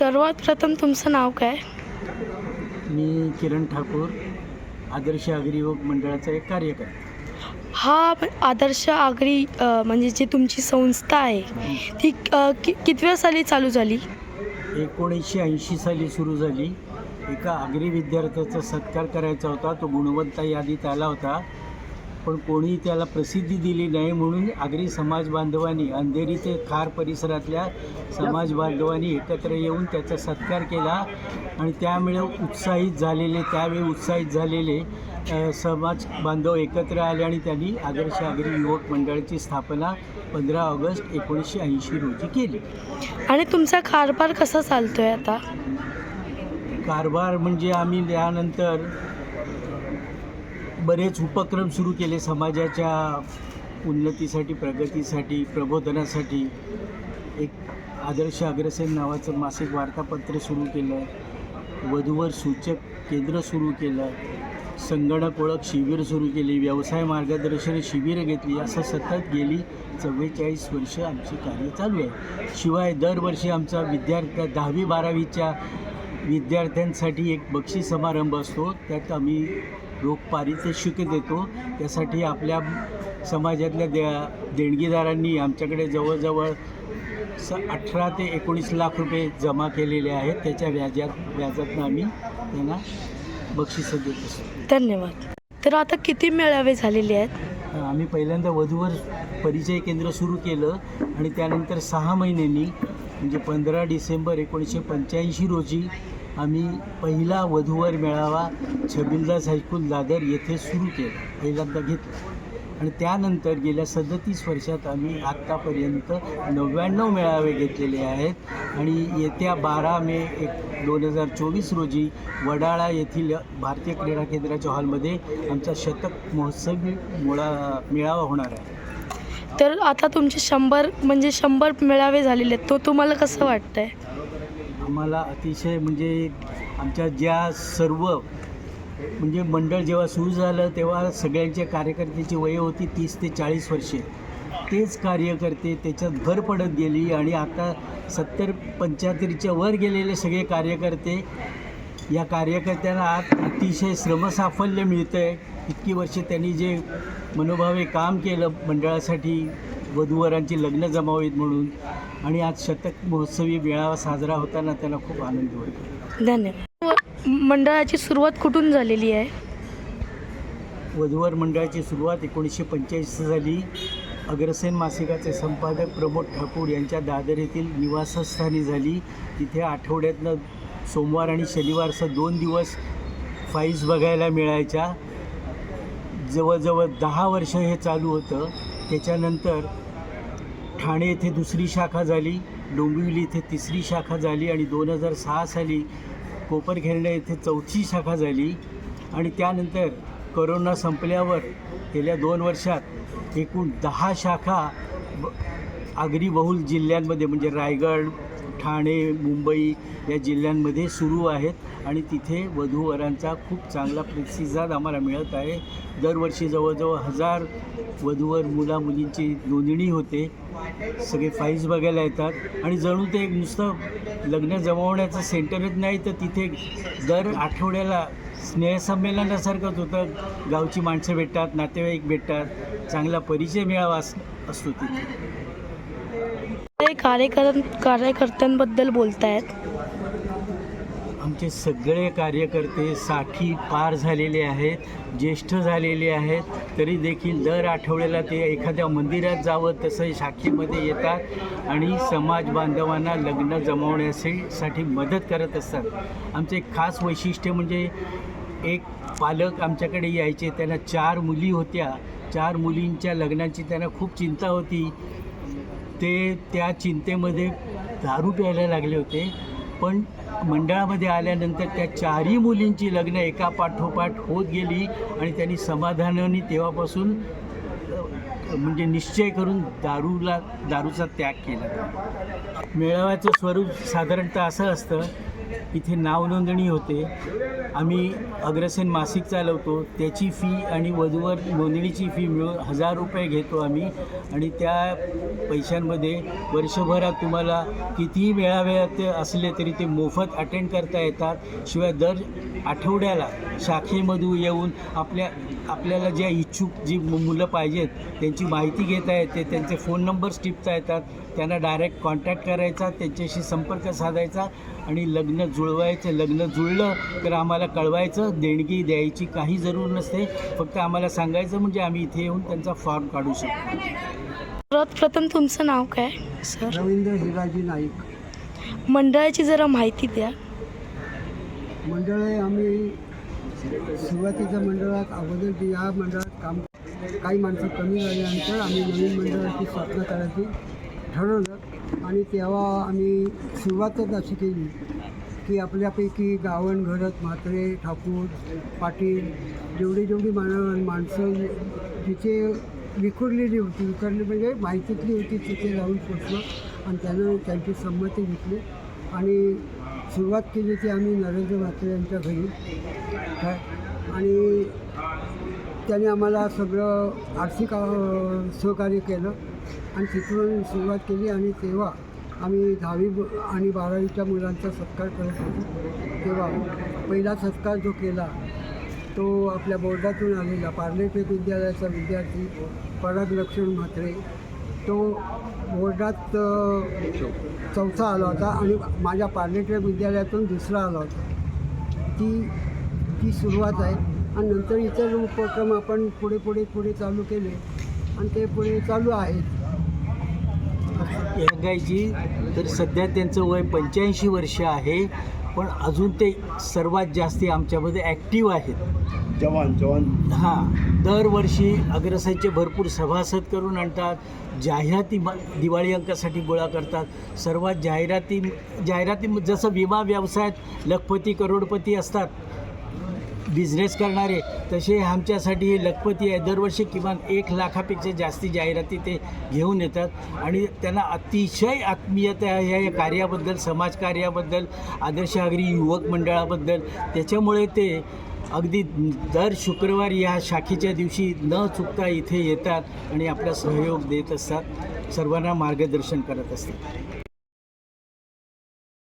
सर्वात प्रथम तुमचं नाव काय? मी किरण ठाकूर, आदर्श आगरी योग मंडळाचा एक कार्यकर्ता. आदर्श आगरी म्हणजे जी तुमची संस्था आहे ती कितव्या साली चालू झाली? 1980 साली सुरू झाली. एका आगरी विद्यार्थ्याचा सत्कार करायचा होता. तो गुणवंता यादीत आला होता, पण कोणी त्याला प्रसिद्धी दिली नाही. म्हणून आगरी समाज बांधवांनी, अंधेरी ते खार परिसरातल्या समाज बांधवांनी एकत्र येऊन त्याचा सत्कार केला. आणि त्यावेळी उत्साहित झालेले समाज बांधव एकत्र आले आणि त्यांनी आदर्श आगरी युवक मंडळाची स्थापना 15 ऑगस्ट 1980 रोजी केली. आणि तुमचा कारभार कसा चालतोय आता? कारभार म्हणजे आम्ही त्यानंतर बरेच उपक्रम सुरू केले समाजाच्या उन्नतीसाठी, प्रगतीसाठी, प्रबोधनासाठी. एक आदर्श अग्रसेन नावाचं मासिक वार्तापत्र सुरू केलं, वधूवर सूचक केंद्र सुरू केलं, संगणक ओळख शिबिर सुरू केली, व्यवसाय मार्गदर्शन शिबिरं घेतली. असं सतत गेली 44 वर्ष आमचे कार्य चालू आहे. शिवाय दरवर्षी आमचा 10वी-12वीच्या विद्यार्थ्यांसाठी एक बक्षीस समारंभ असतो. त्यात आम्ही रोख पारितोषिक देतो. त्यासाठी आपल्या समाजातल्या देणगीदारांनी आमच्याकडे जवळजवळ 18 ते 19 लाख रुपये जमा केलेले आहेत. त्याच्या व्याजातून आम्ही त्यांना बक्षिसं देत असतो. धन्यवाद. तर आता किती मेळावे झालेले आहेत? आम्ही पहिल्यांदा वधूवर परिचय केंद्र सुरू केलं आणि त्यानंतर 6 महिन्यांनी म्हणजे 15 डिसेंबर 1985 रोजी आम्ही पहिला वधूवर मेळावा छबिलदास हायस्कूल दादर येथे सुरू केला, पहिल्यांदा घेतला. आणि त्यानंतर गेल्या 37 वर्षात आम्ही आत्तापर्यंत 99 मेळावे घेतलेले आहेत. आणि येत्या 12 मे 2024 रोजी वडाळा येथील भारतीय क्रीडा केंद्राच्या हॉलमध्ये आमचा शतक महोत्सवी मेळावा होणार आहे. तर आता तुमचे 100 मेळावे झालेले आहेत, तो तुम्हाला कसं वाटतंय? आम्हाला अतिशय म्हणजे आमच्या ज्या सर्व म्हणजे मंडळ जेव्हा सुरू झालं तेव्हा सगळ्यांच्या कार्यकर्त्याची वय होती 30 ते 40 वर्षे. तेच कार्यकर्ते त्याच्यात भर पडत गेली आणि आता 70-75च्या वर गेलेले सगळे कार्यकर्ते. या कार्यकर्त्यांना आज अतिशय श्रमसाफल्य मिळतं आहे. इतकी वर्षे त्यांनी जे मनोभावे काम केलं मंडळासाठी, वधूवरांची लग्न जमावीत म्हणून, आणि आज शतक महोत्सवी मेळावा साजरा होताना त्यांना खूप आनंद होतो. धन्यवाद. मंडळाची सुरुवात कुठून झालेली आहे? वधूवर मंडळाची सुरुवात 1985 झाली. अग्रसेन मासिकाचे संपादक प्रमोद ठाकूर यांच्या दादर येथील निवासस्थानी झाली. तिथे आठवड्यातनं सोमवार आणि शनिवारचा 2 दिवस फाईल्स बघायला मिळायच्या. जवळजवळ 10 वर्ष हे चालू होतं. त्याच्यानंतर ठाणे येथे दुसरी शाखा झाली, डोंबिवली येथे तिसरी शाखा झाली आणि 2006 साली कोपरखेरणे येथे चौथी शाखा झाली. आणि त्यानंतर करोना संपल्यावर गेल्या 2 वर्षात एकूण 10 शाखा आगरी बहुल जिल्ह्यांमध्ये म्हणजे रायगड, ठाणे, मुंबई या जिल्ह्यांमध्ये सुरू आहेत. आणि तिथे वधूवरांचा खूप चांगला प्रतिसाद आम्हाला मिळत आहे. दरवर्षी जवळजवळ 1000 वधूवर मुलींची नोंदणी होते. सगळे फाईल्स बघायला येतात आणि जणू ते एक नुसतं लग्न जमवण्याचं सेंटरच नाही, तर तिथे दर आठवड्याला स्नेहसंमेलनासारखंच होतं. गावची माणसं भेटतात, नातेवाईक भेटतात, चांगला परिचय मिळावा असतो तिथे. कार्यकर्त्यांबद्दल बोलतायत. आमचे सगळे कार्यकर्ते 60 पार झालेले आहेत, ज्येष्ठ झालेले आहेत. तरी देखील दर आठवड्याला ते एखाद्या मंदिरात जावं तसं शाखेमध्ये येतात आणि समाज बांधवांना लग्न जमवण्यासाठी मदत करत असतात. आमचं एक खास वैशिष्ट्य म्हणजे एक पालक आमच्याकडे यायचे, त्यांना 4 मुली होत्या. 4 मुलींच्या लग्नाची त्यांना खूप चिंता होती. ते त्या चिंतेमध्ये दारू प्यायला लागले होते. पण मंडळामध्ये आल्यानंतर त्या 4ही मुलींची लग्न एकापाठोपाठ होत गेली आणि त्यांनी समाधानाने तेव्हापासून म्हणजे निश्चय करून दारूचा त्याग केला. मेळाव्याचं स्वरूप साधारणतः असं असतं इथे नावनोंदणी होते. आम्ही अग्रसेन मासिक चालवतो, त्याची फी आणि वधूवर नोंदणीची फी मिळून 1000 रुपये घेतो आम्ही. आणि त्या पैशांमध्ये वर्षभरात तुम्हाला कितीही मेळाव्यात असले तरी ते मोफत अटेंड करता येतात. शिवाय दर आठवड्याला शाखेमधून येऊन आपल्याला ज्या इच्छुक जी मुलं पाहिजेत त्यांची माहिती घेता येते, त्यांचे फोन नंबर्स टिपता येतात, त्यांना डायरेक्ट कॉन्टॅक्ट करायचा, त्यांच्याशी संपर्क साधायचा आणि लग्न जुळवायचं. लग्न जुळलं तर आम्हाला कळवायचं. देणगी द्यायची काही जरूर नसते, फक्त आम्हाला सांगायचं म्हणजे आम्ही इथे येऊन त्यांचा फॉर्म काढू शकतो. सर्वात प्रथम तुमचं नाव काय सर? रवींद्र हिराजी नाईक. मंडळाची जरा माहिती द्या. मंडळ आम्ही सुरुवातीच्या मंडळात अगोदर या मंडळात काम काही माणसं कमी झाल्यानंतर आम्ही नवीन मंडळाची स्थापना करायची ठरवलं. आणि तेव्हा आम्ही सुरुवातच अशी केली की आपल्यापैकी गावण, घरत, म्हात्रे, ठाकूर, पाटील जेवढी माणसं जिथे विखुरलेली म्हणजे माहितीतली होती तिथे जाऊन पोचलो आणि त्यानं त्यांची संमती घेतली आणि सुरुवात केली ती आम्ही नरेंद्र म्हात्रे यांच्या घरी. आणि त्याने आम्हाला सगळं आर्थिक सहकार्य केलं आणि तिथून सुरुवात केली. आणि तेव्हा आम्ही 10वी आणि 12वीच्या मुलांचा सत्कार करत होतो. तेव्हा पहिला सत्कार जो केला तो आपल्या बोर्डातून आलेला पार्लेटेक विद्यालयाचा विद्यार्थी पराग लक्ष्मण म्हात्रे, तो बोर्डात 4था आला होता आणि माझ्या पार्लेटेक विद्यालयातून 2रा आला होता. ती सुरुवात आहे. आणि नंतर इतर उपक्रम आपण पुढे चालू केले आणि ते पुढे चालू आहेत. सांगायची तर सध्या त्यांचं वय 85 वर्ष आहे, पण अजून ते सर्वात जास्ती आमच्यामध्ये ॲक्टिव्ह आहेत. जवान हां, दरवर्षी अग्रसेनचे भरपूर सभासद करून आणतात. जाहिराती दिवाळी अंकासाठी गोळा करतात. सर्वात जाहिराती जसं विमा व्यवसायात लखपती करोडपती असतात बिझनेस करणारे, तसे आमच्यासाठी हे लखपती आहे. दरवर्षी किमान 1 लाखापेक्षा जास्ती जाहिराती ते घेऊन येतात आणि त्यांना अतिशय आत्मीयता आहे या कार्याबद्दल, समाजकार्याबद्दल, आदर्श आगरी युवक मंडळाबद्दल. त्याच्यामुळे ते अगदी दर शुक्रवारी या शाखेच्या दिवशी न चुकता इथे येतात आणि आपला सहयोग देत असतात, सर्वांना मार्गदर्शन करत असतात.